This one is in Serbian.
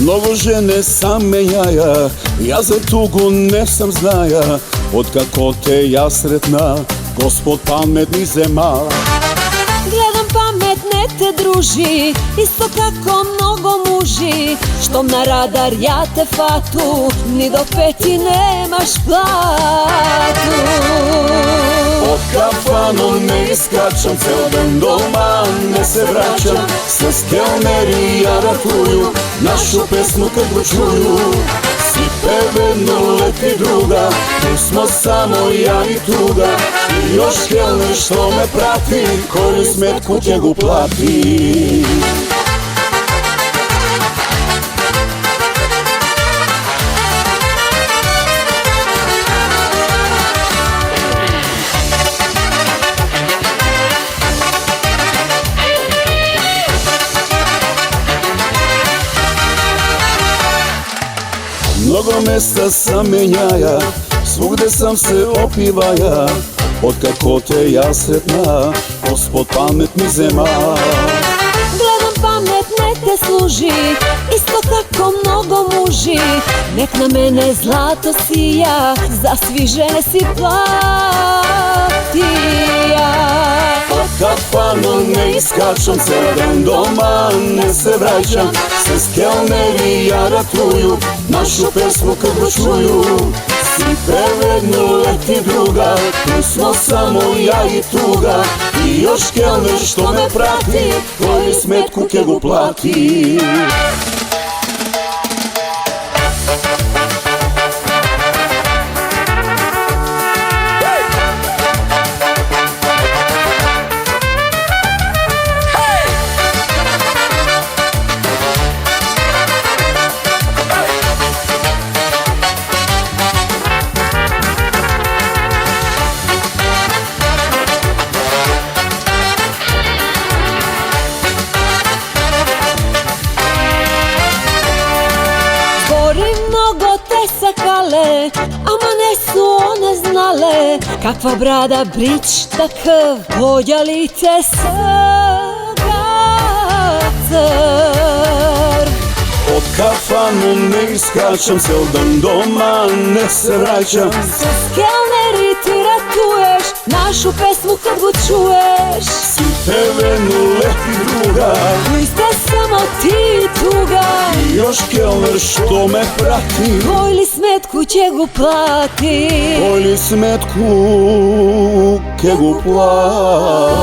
Mnogo žene sam menjaja, ja za tugu ne sam znaja. Откако те ја сретна, Господ паметни зема. Гледам паметне те дружи, исто како много мужи. Штом на радар ја те фату, ни до пети немаш плату. Од кафано не искачам, цел ден дома не се враќам. С келнери ја ратују, нашу песну како чују. Си певено лети друга, tu smo samo ja i tuga. I još kelner što me prati, koju smetku ќе го plati. Mnogo mesta sam menjaja, svugde sam se opivаја. Откако те ја сретна, Господ паметни зема. Гледам паметне те служи, исто како много мужи. Нек на мене злато сија, за сви жене си платија. Од кафано не искачам, цел ден дома не се враќам. С келнери ја ратују, нашу песну како чују. Си преведно лети друга, tu smo samo ja i tuga. I još kelner što me prati, koju smetku ќе го plati. Mnogo te sakale, ама не su one znale kakva brada brić takav, vođa lice srga crv. Od kafanu ne iskačam, cel dan doma ne se vraćam. S kelneri ti ratuješ, našu pesmu kad god čuješ. Si pevenu leti druga, Vi ste samo ti i tuga. I još kelner što me prati, Tvoj li smetku će go plati. koju smetku ќе го plati.